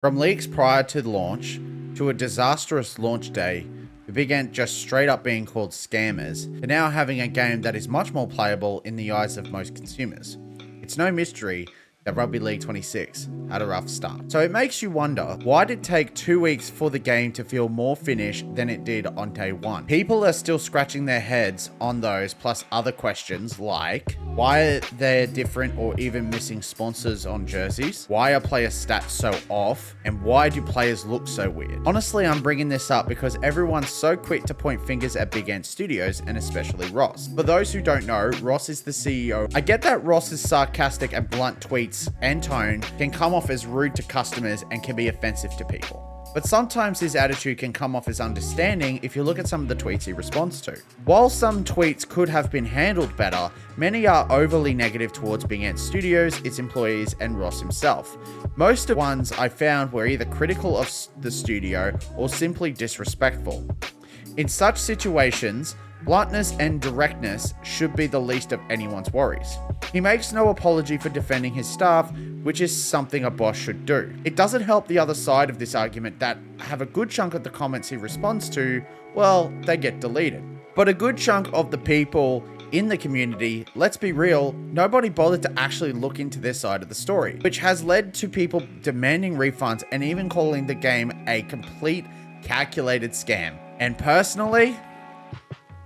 From leaks prior to the launch, to a disastrous launch day, we began just straight up being called scammers, to now having a game that is much more playable in the eyes of most consumers. It's no mystery that Rugby League 26 had a rough start. So it makes you wonder, why did it take 2 weeks for the game to feel more finished than it did on day one? People are still scratching their heads on those, plus other questions like, why are there different or even missing sponsors on jerseys? Why are player stats so off? And why do players look so weird? Honestly, I'm bringing this up because everyone's so quick to point fingers at Big Ant Studios, and especially Ross. For those who don't know, Ross is the CEO. I get that Ross's sarcastic and blunt tweets and tone can come off as rude to customers and can be offensive to people. But sometimes his attitude can come off as understanding if you look at some of the tweets he responds to. While some tweets could have been handled better, many are overly negative towards Big Ant Studios, its employees, and Ross himself. Most of the ones I found were either critical of the studio or simply disrespectful. In such situations, bluntness and directness should be the least of anyone's worries. He makes no apology for defending his staff, which is something a boss should do. It doesn't help the other side of this argument that have a good chunk of the comments he responds to, well, they get deleted. But a good chunk of the people in the community, let's be real, nobody bothered to actually look into their side of the story, which has led to people demanding refunds and even calling the game a complete calculated scam. And personally,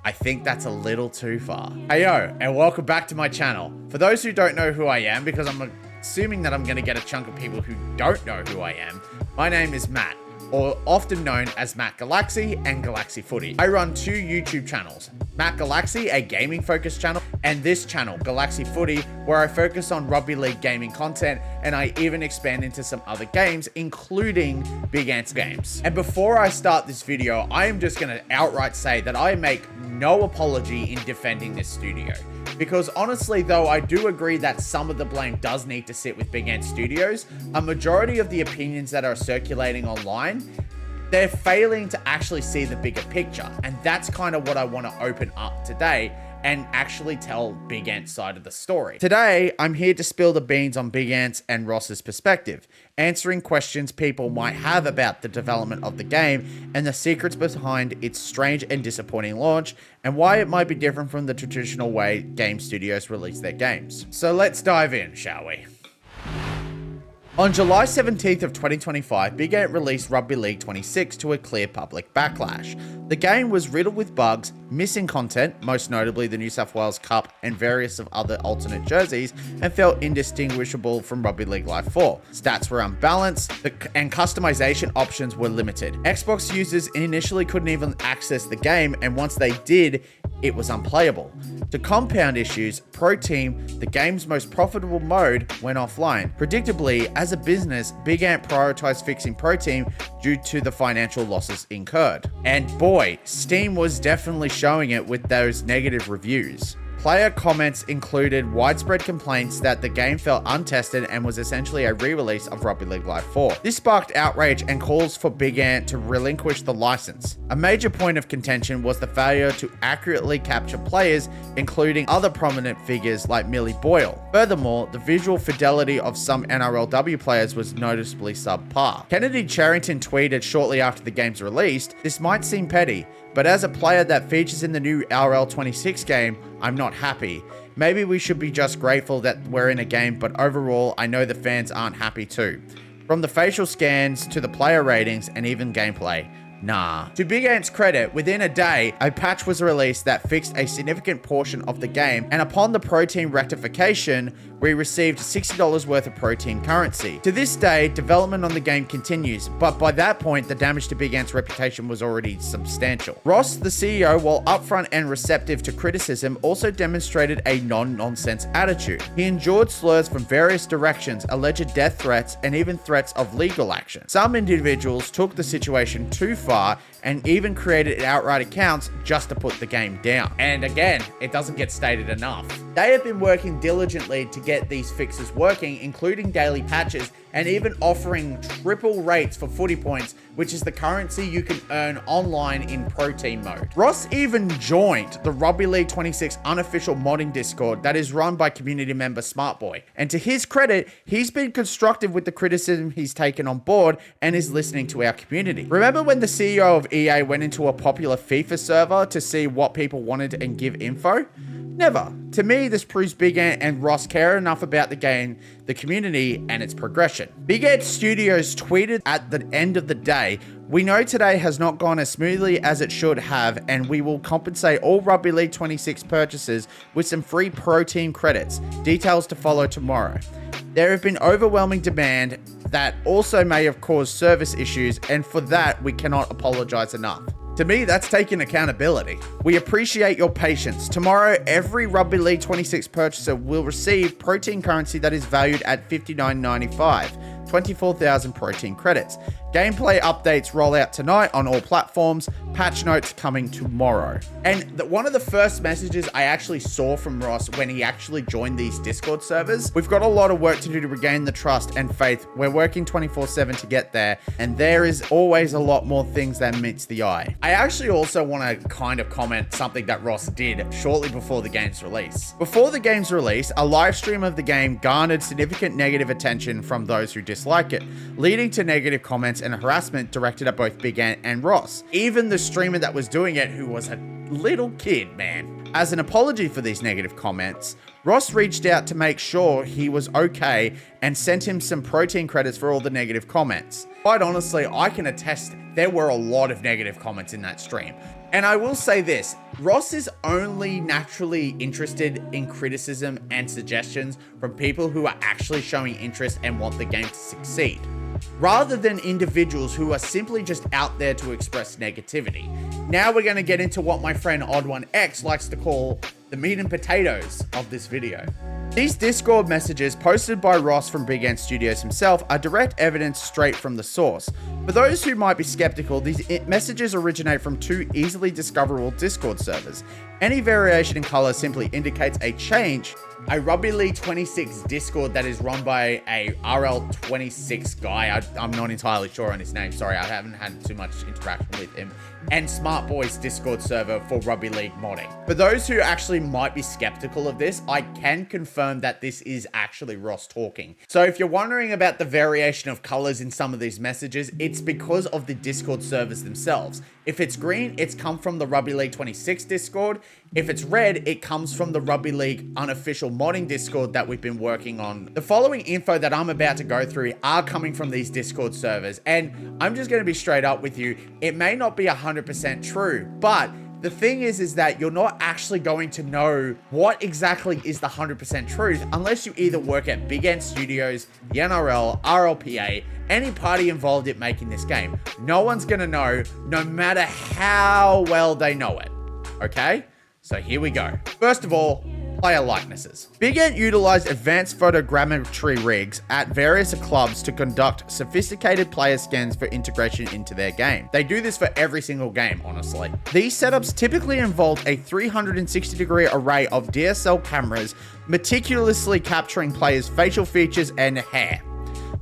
I think that's a little too far. Hey yo, and welcome back to my channel. For those who don't know who I am, because I'm assuming that I'm gonna get a chunk of people who don't know who I am, my name is Matt, or often known as Matt Galaxsi and Galaxsi Footy. I run two YouTube channels, Matt Galaxsi, a gaming focused channel, and this channel, Galaxsi Footy, where I focus on Rugby League gaming content, and I even expand into some other games, including Big Ant games. And before I start this video, I am just gonna outright say that I make no apology in defending this studio. Because honestly, though, I do agree that some of the blame does need to sit with Big Ant Studios, a majority of the opinions that are circulating online, they're failing to actually see the bigger picture. And that's kind of what I want to open up today and actually tell Big Ant's side of the story. Today, I'm here to spill the beans on Big Ant's and Ross's perspective, answering questions people might have about the development of the game and the secrets behind its strange and disappointing launch, and why it might be different from the traditional way game studios release their games. So let's dive in, shall we? On July 17th of 2025, Big Ant released Rugby League 26 to a clear public backlash. The game was riddled with bugs, missing content, most notably the New South Wales Cup and various of other alternate jerseys, and felt indistinguishable from Rugby League Live 4. Stats were unbalanced, and customization options were limited. Xbox users initially couldn't even access the game, and once they did, it was unplayable. To compound issues, Pro Team, the game's most profitable mode, went offline. Predictably, as a business, Big Ant prioritized fixing Pro Team due to the financial losses incurred. And boy, Steam was definitely showing it with those negative reviews. Player comments included widespread complaints that the game felt untested and was essentially a re-release of Rugby League Live 4. This sparked outrage and calls for Big Ant to relinquish the license. A major point of contention was the failure to accurately capture players, including other prominent figures like Millie Boyle. Furthermore, the visual fidelity of some NRLW players was noticeably subpar. Kennedy Charrington tweeted shortly after the game's released, "This might seem petty, but as a player that features in the new RL26 game, I'm not happy. Maybe we should be just grateful that we're in a game, but overall, I know the fans aren't happy too. From the facial scans to the player ratings and even gameplay, nah." To Big Ant's credit, within a day, a patch was released that fixed a significant portion of the game, and upon the Pro Team rectification, we received $60 worth of Pro Team currency. To this day, development on the game continues, but by that point, the damage to Big Ant's reputation was already substantial. Ross, the CEO, while upfront and receptive to criticism, also demonstrated a non-nonsense attitude. He endured slurs from various directions, alleged death threats, and even threats of legal action. Some individuals took the situation too far and even created outright accounts just to put the game down. And again, it doesn't get stated enough. They have been working diligently to get these fixes working, including daily patches and even offering triple rates for footy points, which is the currency you can earn online in pro team mode. Ross even joined the Rugby League 26 unofficial modding Discord that is run by community member Smartboy. And to his credit, he's been constructive with the criticism he's taken on board and is listening to our community. Remember when the CEO of EA went into a popular FIFA server to see what people wanted and give info? Never. To me, this proves Big Ant and Ross care enough about the game, the community, and its progression. Big Ant Studios tweeted at the end of the day, "We know today has not gone as smoothly as it should have, and we will compensate all Rugby League 26 purchases with some free pro team credits. Details to follow tomorrow. There have been overwhelming demand that also may have caused service issues, and for that, we cannot apologize enough." To me, that's taking accountability. We appreciate your patience. Tomorrow, every Rugby League 26 purchaser will receive protein currency that is valued at $59.95, 24,000 protein credits. Gameplay updates roll out tonight on all platforms. Patch notes coming tomorrow. And one of the first messages I actually saw from Ross when he actually joined these Discord servers, "We've got a lot of work to do to regain the trust and faith. We're working 24/7 to get there, and there is always a lot more things than meets the eye." I actually also want to kind of comment something that Ross did shortly before the game's release. Before the game's release, a live stream of the game garnered significant negative attention from those who dislike it, leading to negative comments and harassment directed at both Big Ant and Ross. Even the streamer that was doing it, who was a little kid, man. As an apology for these negative comments, Ross reached out to make sure he was okay and sent him some protein credits for all the negative comments. Quite honestly, I can attest there were a lot of negative comments in that stream. And I will say this, Ross is only naturally interested in criticism and suggestions from people who are actually showing interest and want the game to succeed, rather than individuals who are simply just out there to express negativity. Now we're going to get into what my friend Odd1X likes to call the meat and potatoes of this video. These Discord messages posted by Ross from Big Ant Studios himself are direct evidence straight from the source. For those who might be skeptical, these messages originate from two easily discoverable Discord servers. Any variation in color simply indicates a change. A Rugby League 26 Discord that is run by a RL26 guy. I'm not entirely sure on his name. Sorry, I haven't had too much interaction with him. And Smart Boy's Discord server for Rugby League modding. For those who actually might be skeptical of this, I can confirm that this is actually Ross talking. So if you're wondering about the variation of colors in some of these messages, it's because of the Discord servers themselves. If it's green, it's come from the Rugby League 26 Discord. If it's red, it comes from the Rugby League unofficial modding Discord that we've been working on. The following info that I'm about to go through are coming from these Discord servers, and I'm just going to be straight up with you. It may not be 100% true, but the thing is that you're not actually going to know what exactly is the 100% truth unless you either work at Big Ant Studios, the NRL, RLPA, any party involved in making this game. No one's gonna know, no matter how well they know it. Okay? So here we go. First of all, player likenesses. Big Ant utilized advanced photogrammetry rigs at various clubs to conduct sophisticated player scans for integration into their game. They do this for every single game, honestly. These setups typically involve a 360-degree array of DSL cameras, meticulously capturing players' facial features and hair.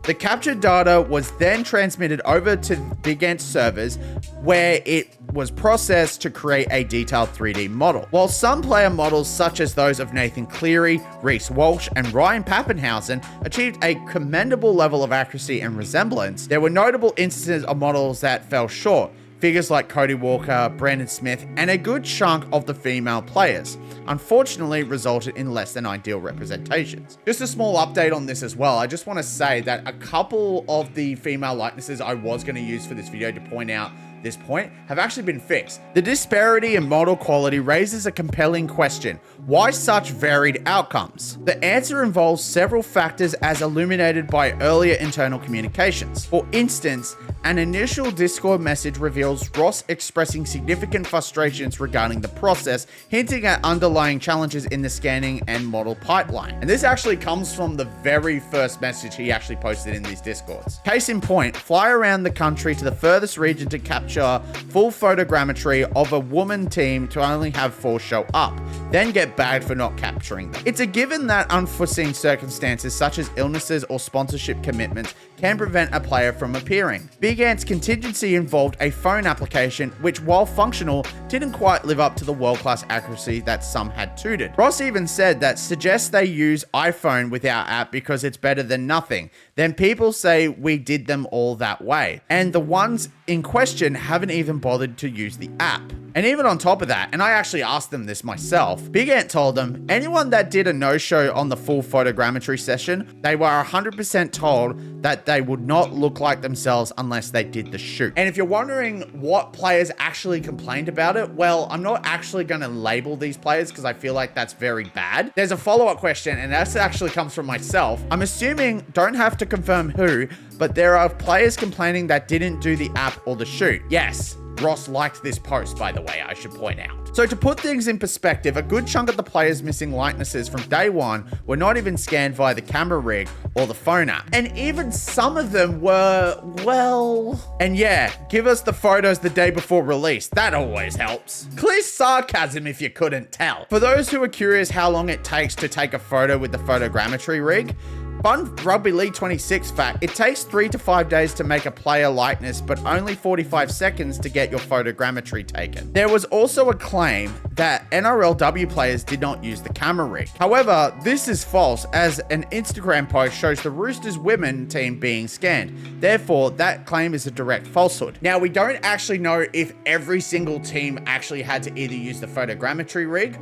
The captured data was then transmitted over to Big Ant servers, where it was processed to create a detailed 3D model. While some player models, such as those of Nathan Cleary, Reece Walsh, and Ryan Pappenhausen, achieved a commendable level of accuracy and resemblance, there were notable instances of models that fell short. Figures like Cody Walker, Brandon Smith, and a good chunk of the female players, unfortunately resulted in less than ideal representations. Just a small update on this as well. I just want to say that a couple of the female likenesses I was going to use for this video to point out this point have actually been fixed. The disparity in model quality raises a compelling question. Why such varied outcomes? The answer involves several factors as illuminated by earlier internal communications. For instance, an initial Discord message reveals Ross expressing significant frustrations regarding the process, hinting at underlying challenges in the scanning and model pipeline. And this actually comes from the very first message he actually posted in these Discords. Case in point, fly around the country to the furthest region to capture capture full photogrammetry of a woman team to only have 4 show up, then get bagged for not capturing them. It's a given that unforeseen circumstances such as illnesses or sponsorship commitments can prevent a player from appearing. Big Ant's contingency involved a phone application which, while functional, didn't quite live up to the world-class accuracy that some had touted. Ross even said that suggests they use iPhone with our app because it's better than nothing. Then people say we did them all that way. And the ones in question haven't even bothered to use the app. And even on top of that, and I actually asked them this myself, Big Ant told them anyone that did a no-show on the full photogrammetry session, they were 100% told that they would not look like themselves unless they did the shoot. And if you're wondering what players actually complained about it, well, I'm not actually going to label these players because I feel like that's very bad. There's a follow-up question, and that actually comes from myself. I'm assuming, don't have to confirm who, but there are players complaining that didn't do the app or the shoot. Yes, Ross liked this post, by the way, I should point out. So to put things in perspective, a good chunk of the players missing likenesses from day one were not even scanned via the camera rig or the phone app. And even some of them were, well... And yeah, give us the photos the day before release. That always helps. Clear sarcasm if you couldn't tell. For those who are curious how long it takes to take a photo with the photogrammetry rig, fun Rugby League 26 fact, it takes 3 to 5 days to make a player likeness, but only 45 seconds to get your photogrammetry taken. There was also a claim that NRLW players did not use the camera rig. However, this is false, as an Instagram post shows the Roosters women team being scanned. Therefore, that claim is a direct falsehood. Now, we don't actually know if every single team actually had to either use the photogrammetry rig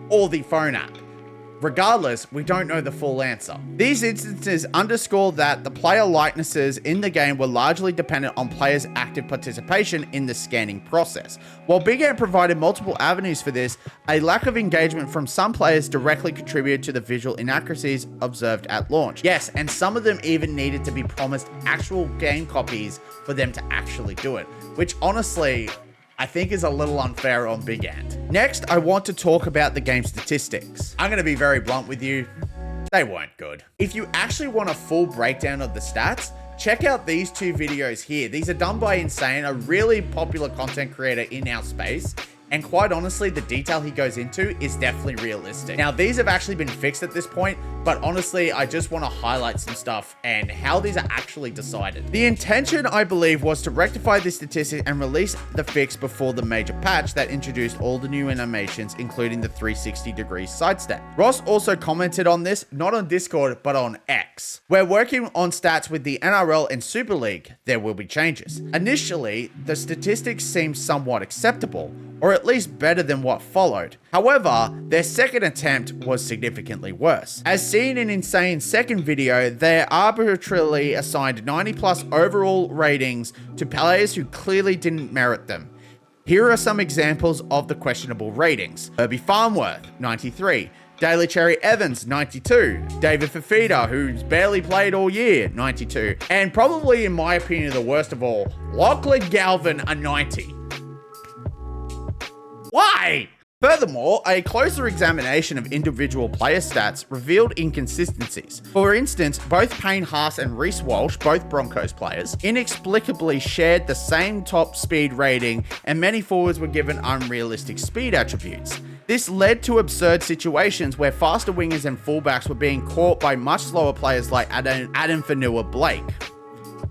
or the phone app. Regardless, we don't know the full answer. These instances underscore that the player likenesses in the game were largely dependent on players' active participation in the scanning process. While Big Ant provided multiple avenues for this, a lack of engagement from some players directly contributed to the visual inaccuracies observed at launch. Yes, and some of them even needed to be promised actual game copies for them to actually do it, which honestly, I think is a little unfair on Big Ant. Next, I want to talk about the game statistics. I'm going to be very blunt with you. They weren't good. If you actually want a full breakdown of the stats, check out these 2 videos here. These are done by Insane, a really popular content creator in our space. And quite honestly, the detail he goes into is definitely realistic. Now, these have actually been fixed at this point, but honestly, I just want to highlight some stuff and how these are actually decided. The intention, I believe, was to rectify this statistic and release the fix before the major patch that introduced all the new animations, including the 360-degree sidestep. Ross also commented on this, not on Discord, but on X. We're working on stats with the NRL and Super League. There will be changes. Initially, the statistics seemed somewhat acceptable, or at least better than what followed. However, their second attempt was significantly worse. As seen in Insane's second video, they arbitrarily assigned 90+ overall ratings to players who clearly didn't merit them. Here are some examples of the questionable ratings. Herbie Farnworth, 93. Daly Cherry Evans, 92. David Fafita, who's barely played all year, 92. And probably, in my opinion, the worst of all, Lachlan Galvin, a 90. Why? Furthermore, a closer examination of individual player stats revealed inconsistencies. For instance, both Payne Haas and Reece Walsh, both Broncos players, inexplicably shared the same top speed rating, and many forwards were given unrealistic speed attributes. This led to absurd situations where faster wingers and fullbacks were being caught by much slower players like Adam Fanua-Blake.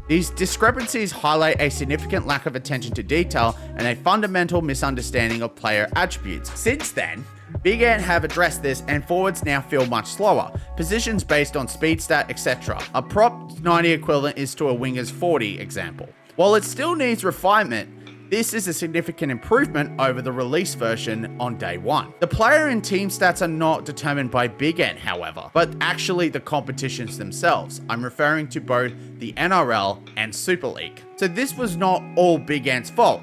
These discrepancies highlight a significant lack of attention to detail and a fundamental misunderstanding of player attributes. Since then, Big Ant have addressed this, and forwards now feel much slower, positions based on speed stat, etc. A prop 90 equivalent is to a winger's 40 example. While it still needs refinement, this is a significant improvement over the release version on day one. The player and team stats are not determined by Big Ant, however, but actually the competitions themselves. I'm referring to both the NRL and Super League. So this was not all Big Ant's fault.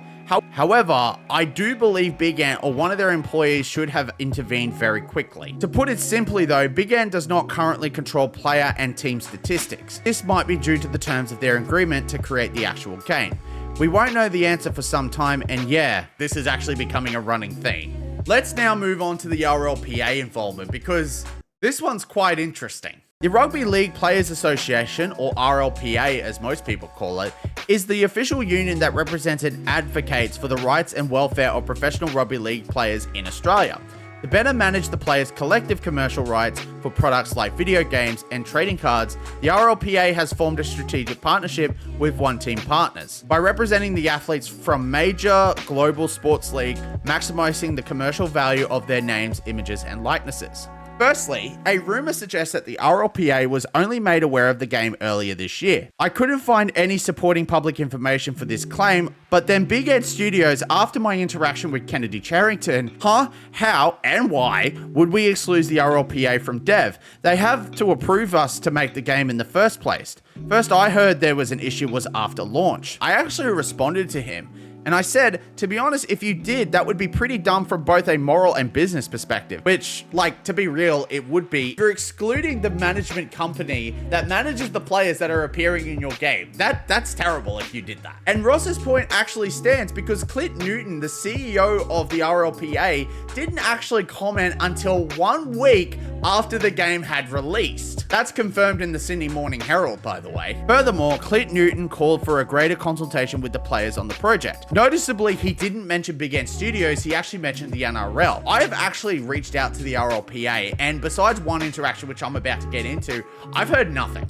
However, I do believe Big Ant or one of their employees should have intervened very quickly. To put it simply though, Big Ant does not currently control player and team statistics. This might be due to the terms of their agreement to create the actual game. We won't know the answer for some time, and yeah, this is actually becoming a running theme. Let's now move on to the RLPA involvement, because this one's quite interesting. The Rugby League Players Association, or RLPA as most people call it, is the official union that represents and advocates for the rights and welfare of professional rugby league players in Australia. To better manage the players' collective commercial rights for products like video games and trading cards, the RLPA has formed a strategic partnership with One Team Partners. By representing the athletes from major global sports league, maximising the commercial value of their names, images, and likenesses. Firstly, a rumour suggests that the RLPA was only made aware of the game earlier this year. I couldn't find any supporting public information for this claim, but then Big Ed Studios, after my interaction with Kennedy Charrington, how, and why would we exclude the RLPA from dev? They have to approve us to make the game in the first place. First I heard there was an issue was after launch. I actually responded to him. And I said, to be honest, if you did, that would be pretty dumb from both a moral and business perspective. Which, like, to be real, it would be. You're excluding the management company that manages the players that are appearing in your game. That's terrible if you did that. And Ross's point actually stands because Clint Newton, the CEO of the RLPA, didn't actually comment until 1 week after the game had released. That's confirmed in the Sydney Morning Herald, by the way. Furthermore, Clint Newton called for a greater consultation with the players on the project. Noticeably, he didn't mention Big End Studios, he actually mentioned the NRL. I have actually reached out to the RLPA, and besides one interaction, which I'm about to get into, I've heard nothing.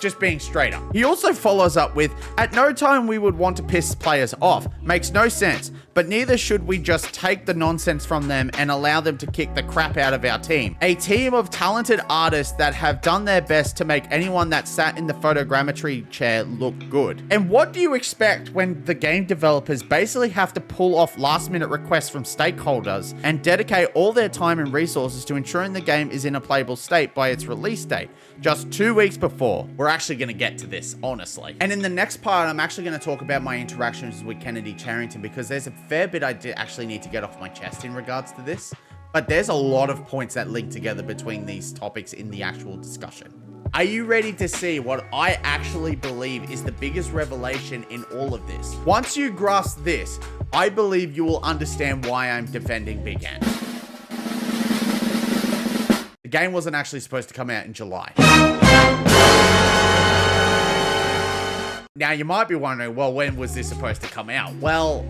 Just being straight up. He also follows up with, at no time we would want to piss players off. Makes no sense, but neither should we just take the nonsense from them and allow them to kick the crap out of our team. A team of talented artists that have done their best to make anyone that sat in the photogrammetry chair look good. And what do you expect when the game developers basically have to pull off last minute requests from stakeholders and dedicate all their time and resources to ensuring the game is in a playable state by its release date, just 2 weeks before? We're actually going to get to this, honestly. And in the next part, I'm actually going to talk about my interactions with Kennedy Charrington because there's a fair bit I actually need to get off my chest in regards to this. But there's a lot of points that link together between these topics in the actual discussion. Are you ready to see what I actually believe is the biggest revelation in all of this? Once you grasp this, I believe you will understand why I'm defending Big End. The game wasn't actually supposed to come out in July. Now, you might be wondering, well, when was this supposed to come out? Well,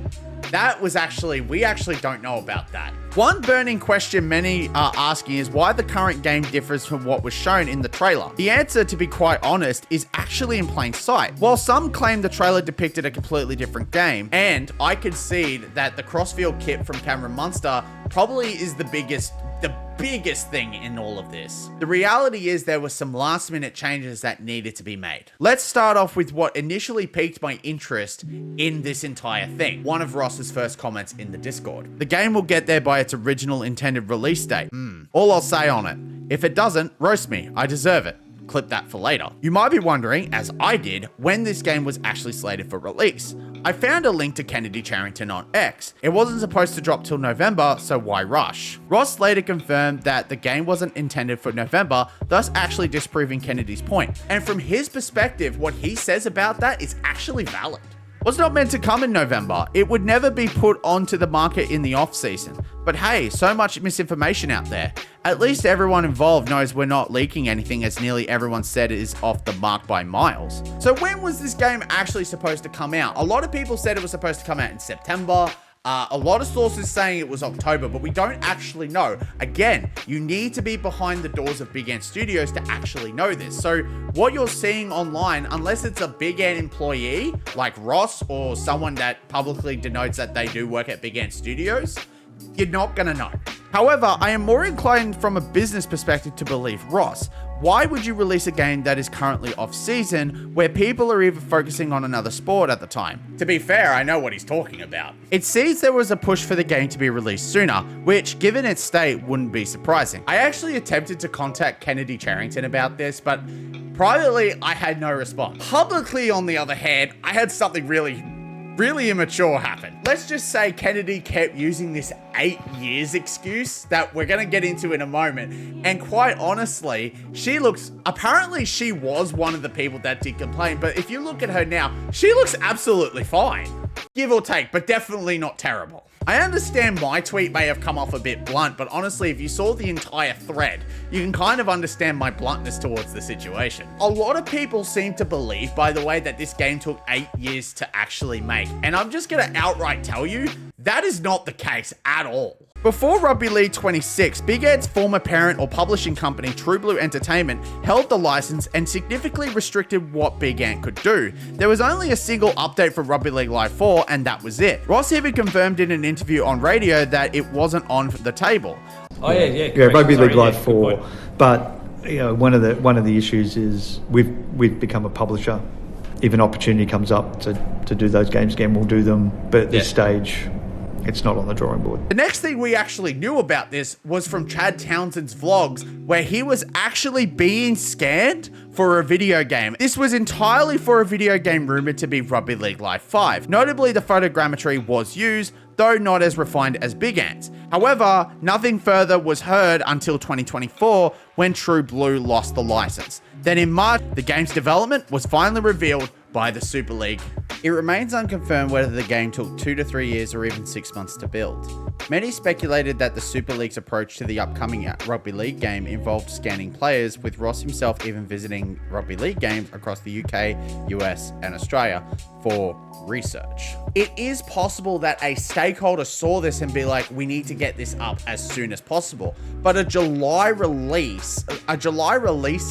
we actually don't know about that. One burning question many are asking is why the current game differs from what was shown in the trailer. The answer, to be quite honest, is actually in plain sight. While some claim the trailer depicted a completely different game, and I concede that the crossfield kit from Cameron Munster probably is the biggest thing in all of this. The reality is there were some last minute changes that needed to be made. Let's start off with what initially piqued my interest in this entire thing. One of Ross's first comments in the Discord. The game will get there by its original intended release date. All I'll say on it. If it doesn't, roast me. I deserve it. Clip that for later. You might be wondering, as I did, when this game was actually slated for release. I found a link to Kennedy Charrington on X. It wasn't supposed to drop till November, so why rush? Ross later confirmed that the game wasn't intended for November, thus actually disproving Kennedy's point. And from his perspective, what he says about that is actually valid. Was not meant to come in November. It would never be put onto the market in the off season. But hey, so much misinformation out there. At least everyone involved knows we're not leaking anything, as nearly everyone said it is off the mark by miles. So when was this game actually supposed to come out? A lot of people said it was supposed to come out in September. A lot of sources saying it was October, but we don't actually know. Again, you need to be behind the doors of Big End Studios to actually know this. So what you're seeing online, unless it's a Big End employee like Ross or someone that publicly denotes that they do work at Big End Studios, you're not gonna know. However, I am more inclined from a business perspective to believe Ross. Why would you release a game that is currently off season where people are either focusing on another sport at the time? To be fair, I know what he's talking about. It seems there was a push for the game to be released sooner, which given its state wouldn't be surprising. I actually attempted to contact Kennedy Charrington about this, but privately I had no response. Publicly, on the other hand, I had something really immature happen. Let's just say Kennedy kept using this 8 years excuse that we're going to get into in a moment. And quite honestly, apparently she was one of the people that did complain, but if you look at her now, she looks absolutely fine. give or take, but definitely not terrible. I understand my tweet may have come off a bit blunt, but honestly, if you saw the entire thread, you can kind of understand my bluntness towards the situation. A lot of people seem to believe, by the way, that this game took 8 years to actually make, and I'm just gonna outright tell you, that is not the case at all. Before Rugby League 26, Big Ed's former parent or publishing company, True Blue Entertainment, held the license and significantly restricted what Big Ant could do. There was only a single update for Rugby League Live 4, and that was it. Ross even confirmed in an interview on radio that it wasn't on the table. Oh yeah. Rugby League Live 4, but you know, one of the issues is we've become a publisher. If an opportunity comes up to do those games again, we'll do them. But at this stage, it's not on the drawing board. The next thing we actually knew about this was from Chad Townsend's vlogs, where he was actually being scanned for a video game. This was entirely for a video game rumored to be Rugby League Live 5. Notably, the photogrammetry was used, though not as refined as Big Ant's. However, nothing further was heard until 2024, when True Blue lost the license. Then in March, the game's development was finally revealed by the Super League. It remains unconfirmed whether the game took 2 to 3 years or even 6 months to build. Many speculated that the Super League's approach to the upcoming Rugby League game involved scanning players, with Ross himself even visiting Rugby League games across the UK, US, and Australia for research. It is possible that a stakeholder saw this and be like, we need to get this up as soon as possible. But a July release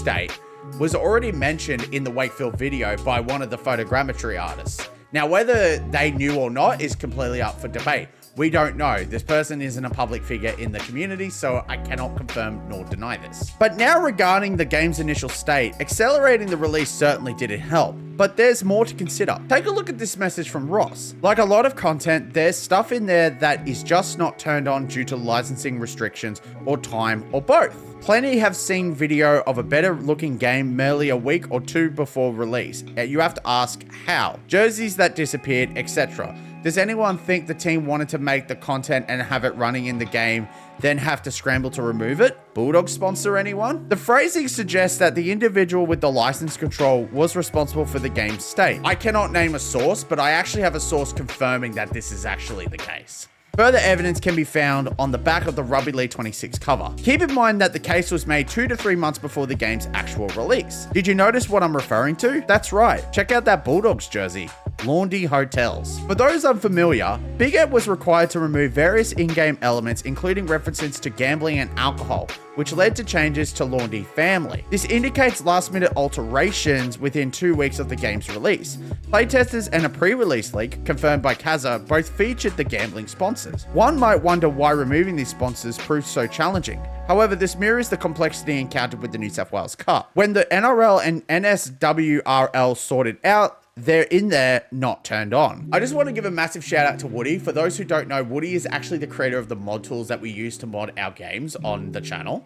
date was already mentioned in the Wakefield video by one of the photogrammetry artists. Now, whether they knew or not is completely up for debate. We don't know. This person isn't a public figure in the community, so I cannot confirm nor deny this. But now regarding the game's initial state, accelerating the release certainly didn't help. But there's more to consider. Take a look at this message from Ross. Like a lot of content, there's stuff in there that is just not turned on due to licensing restrictions or time or both. Plenty have seen video of a better looking game merely a week or two before release. You have to ask how. Jerseys that disappeared, etc. Does anyone think the team wanted to make the content and have it running in the game, then have to scramble to remove it? Bulldog sponsor anyone? The phrasing suggests that the individual with the license control was responsible for the game's state. I cannot name a source, but I actually have a source confirming that this is actually the case. Further evidence can be found on the back of the Rugby League 26 cover. Keep in mind that the case was made 2 to 3 months before the game's actual release. Did you notice what I'm referring to? That's right. Check out that Bulldogs jersey. Laundy Hotels. For those unfamiliar, Big Ed was required to remove various in-game elements, including references to gambling and alcohol, which led to changes to Laundy Family. This indicates last-minute alterations within 2 weeks of the game's release. Playtesters and a pre-release leak, confirmed by Kazza, both featured the gambling sponsors. One might wonder why removing these sponsors proved so challenging. However, this mirrors the complexity encountered with the New South Wales Cup. When the NRL and NSWRL sorted out, they're in there, not turned on. I just want to give a massive shout out to Woody. For those who don't know, Woody is actually the creator of the mod tools that we use to mod our games on the channel.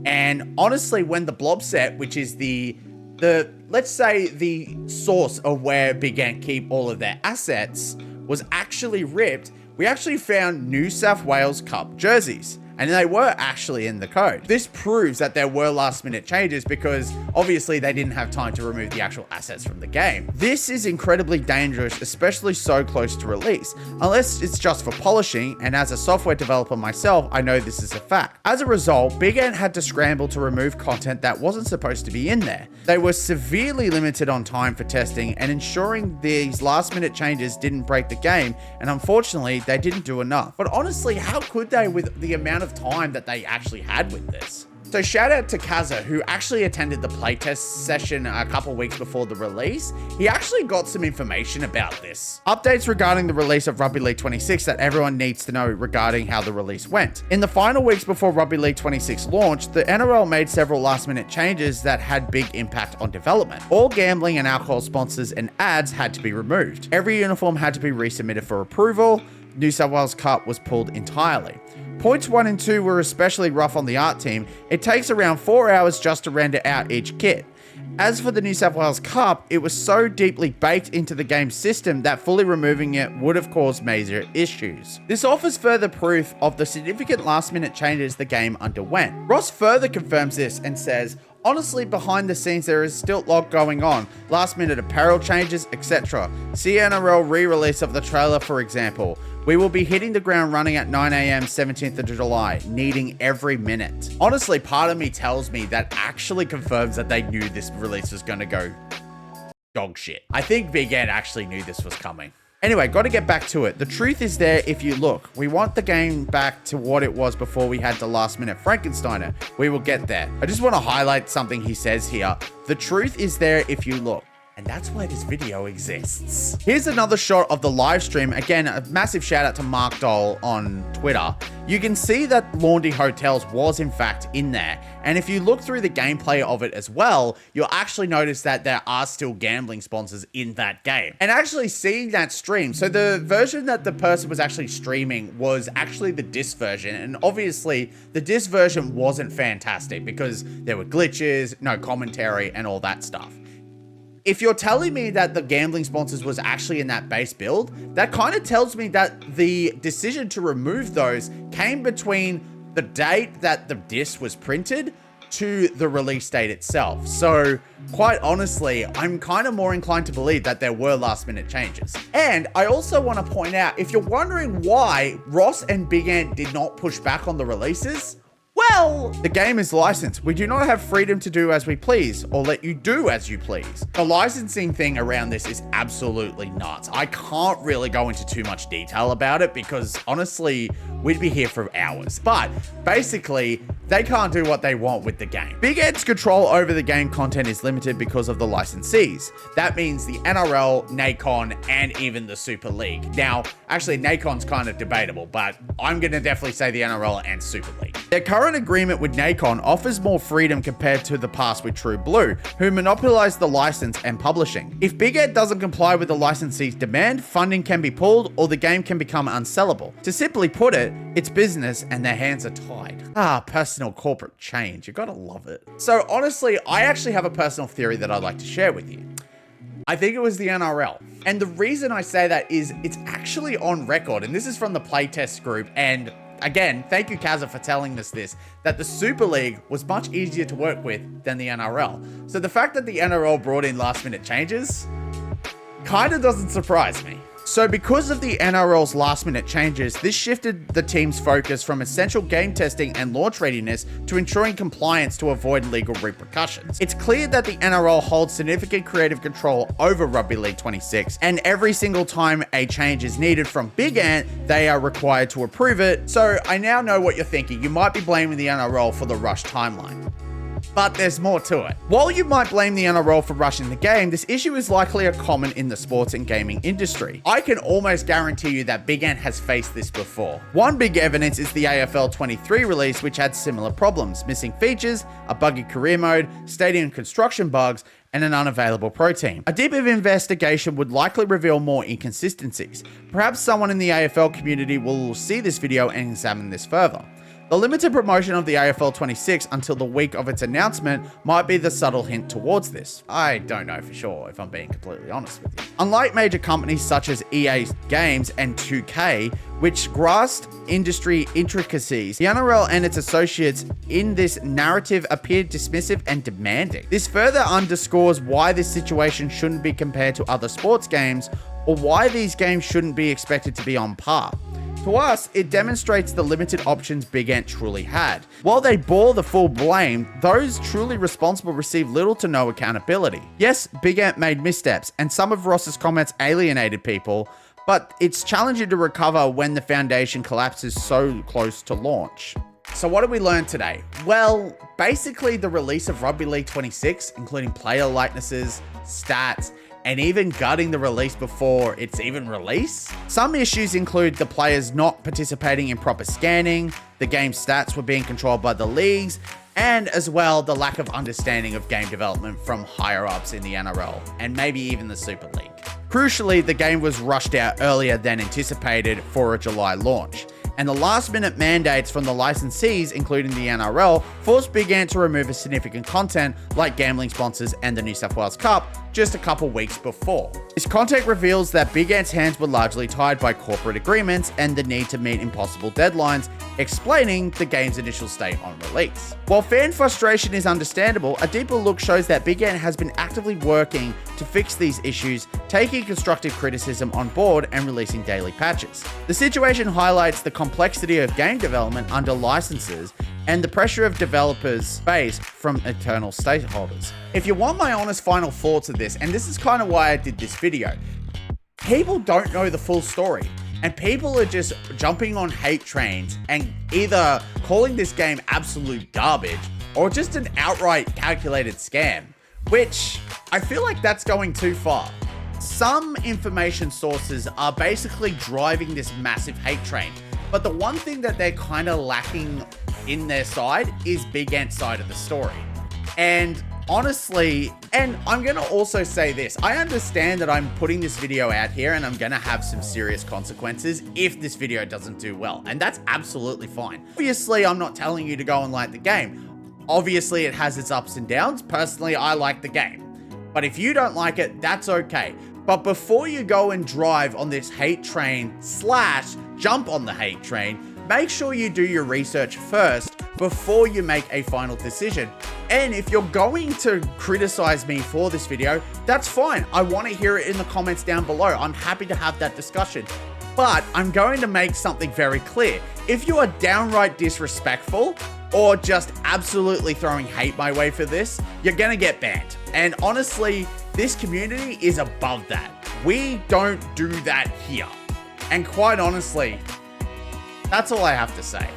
And honestly, when the blob set, which is the let's say the source of where Big Ant keep all of their assets, was actually ripped, we actually found New South Wales Cup jerseys. And they were actually in the code. This proves that there were last minute changes because obviously they didn't have time to remove the actual assets from the game. This is incredibly dangerous, especially so close to release, unless it's just for polishing, and as a software developer myself, I know this is a fact. As a result, Big Ant had to scramble to remove content that wasn't supposed to be in there. They were severely limited on time for testing and ensuring these last minute changes didn't break the game, and unfortunately, they didn't do enough. But honestly, how could they with the amount of time that they actually had with this? So shout out to Kazza, who actually attended the playtest session a couple weeks before the release. He actually got some information about this. Updates regarding the release of Rugby League 26 that everyone needs to know regarding how the release went. In the final weeks before Rugby League 26 launched, the NRL made several last minute changes that had big impact on development. All gambling and alcohol sponsors and ads had to be removed. Every uniform had to be resubmitted for approval. New South Wales Cup was pulled entirely. Points 1 and 2 were especially rough on the art team. It takes around 4 hours just to render out each kit. As for the New South Wales Cup, it was so deeply baked into the game system that fully removing it would have caused major issues. This offers further proof of the significant last minute changes the game underwent. Ross further confirms this and says, Honestly, behind the scenes, there is still a lot going on. Last minute apparel changes, etc. See NRL re-release of the trailer, for example. We will be hitting the ground running at 9 a.m. 17th of July, needing every minute. Honestly, part of me tells me that actually confirms that they knew this release was going to go dog shit. I think Big Ant actually knew this was coming. Anyway, got to get back to it. The truth is there if you look. We want the game back to what it was before we had the last minute Frankensteiner. We will get there. I just want to highlight something he says here. The truth is there if you look. And that's why this video exists. Here's another shot of the live stream. Again, a massive shout out to Mark Dole on Twitter. You can see that Laundry Hotels was in fact in there. And if you look through the gameplay of it as well, you'll actually notice that there are still gambling sponsors in that game. And actually seeing that stream, so the version that the person was actually streaming was actually the disc version. And obviously the disc version wasn't fantastic because there were glitches, no commentary and all that stuff. If you're telling me that the gambling sponsors was actually in that base build, that kind of tells me that the decision to remove those came between the date that the disc was printed to the release date itself. So quite honestly, I'm kind of more inclined to believe that there were last minute changes. And I also want to point out, if you're wondering why Ross and Big Ant did not push back on the releases, well, the game is licensed. We do not have freedom to do as we please or let you do as you please. The licensing thing around this is absolutely nuts. I can't really go into too much detail about it because honestly, we'd be here for hours. But basically, they can't do what they want with the game. Big Ant's control over the game content is limited because of the licensees. That means the NRL, NACON, and even the Super League. Now, actually, NACON's kind of debatable, but I'm going to definitely say the NRL and Super League. Their current agreement with NACON offers more freedom compared to the past with True Blue, who monopolized the license and publishing. If Big Ant doesn't comply with the licensee's demand, funding can be pulled or the game can become unsellable. To simply put it, it's business and their hands are tied. Personal corporate change. You gotta love it. So honestly, I actually have a personal theory that I'd like to share with you. I think it was the NRL. And the reason I say that is it's actually on record, and this is from the playtest group, and again, thank you, Kazza, for telling us this, that the Super League was much easier to work with than the NRL. So the fact that the NRL brought in last minute changes kind of doesn't surprise me. So because of the NRL's last minute changes, this shifted the team's focus from essential game testing and launch readiness to ensuring compliance to avoid legal repercussions. It's clear that the NRL holds significant creative control over Rugby League 26, and every single time a change is needed from Big Ant, they are required to approve it. So I now know what you're thinking. You might be blaming the NRL for the rush timeline. But there's more to it. While you might blame the NRL for rushing the game, this issue is likely a common in the sports and gaming industry. I can almost guarantee you that Big Ant has faced this before. One big evidence is the AFL 23 release, which had similar problems: missing features, a buggy career mode, stadium construction bugs, and an unavailable pro team. A deeper investigation would likely reveal more inconsistencies. Perhaps someone in the AFL community will see this video and examine this further. The limited promotion of the AFL 26 until the week of its announcement might be the subtle hint towards this. I don't know for sure, if I'm being completely honest with you. Unlike major companies such as EA Games and 2K, which grasped industry intricacies, the NRL and its associates in this narrative appeared dismissive and demanding. This further underscores why this situation shouldn't be compared to other sports games, or why these games shouldn't be expected to be on par. To us, it demonstrates the limited options Big Ant truly had. While they bore the full blame, those truly responsible received little to no accountability. Yes, Big Ant made missteps, and some of Ross's comments alienated people, but it's challenging to recover when the foundation collapses so close to launch. So what did we learn today? Well, basically the release of Rugby League 26, including player likenesses, stats, and even gutting the release before it's even released. Some issues include the players not participating in proper scanning, the game's stats were being controlled by the leagues, and as well, the lack of understanding of game development from higher ups in the NRL, and maybe even the Super League. Crucially, the game was rushed out earlier than anticipated for a July launch, and the last-minute mandates from the licensees, including the NRL, forced Big Ant to remove a significant content like gambling sponsors and the New South Wales Cup, just a couple weeks before. This content reveals that Big Ant's hands were largely tied by corporate agreements and the need to meet impossible deadlines, explaining the game's initial state on release. While fan frustration is understandable, a deeper look shows that Big Ant has been actively working to fix these issues, taking constructive criticism on board and releasing daily patches. The situation highlights the complexity of game development under licenses and the pressure of developers face from internal stakeholders. If you want my honest final thoughts of this, and this is kind of why I did this video, people don't know the full story. And people are just jumping on hate trains and either calling this game absolute garbage or just an outright calculated scam, which I feel like that's going too far. Some information sources are basically driving this massive hate train, but the one thing that they're kind of lacking in their side is Big Ant's side of the story. And honestly, and I'm going to also say this, I understand that I'm putting this video out here and I'm going to have some serious consequences if this video doesn't do well, and that's absolutely fine. Obviously, I'm not telling you to go and like the game. Obviously, it has its ups and downs. Personally, I like the game. But if you don't like it, that's okay. But before you go and drive on this hate train / jump on the hate train, make sure you do your research first before you make a final decision. And if you're going to criticize me for this video, that's fine. I want to hear it in the comments down below. I'm happy to have that discussion. But I'm going to make something very clear. If you are downright disrespectful or just absolutely throwing hate my way for this, you're going to get banned. And honestly, this community is above that. We don't do that here. And quite honestly, that's all I have to say.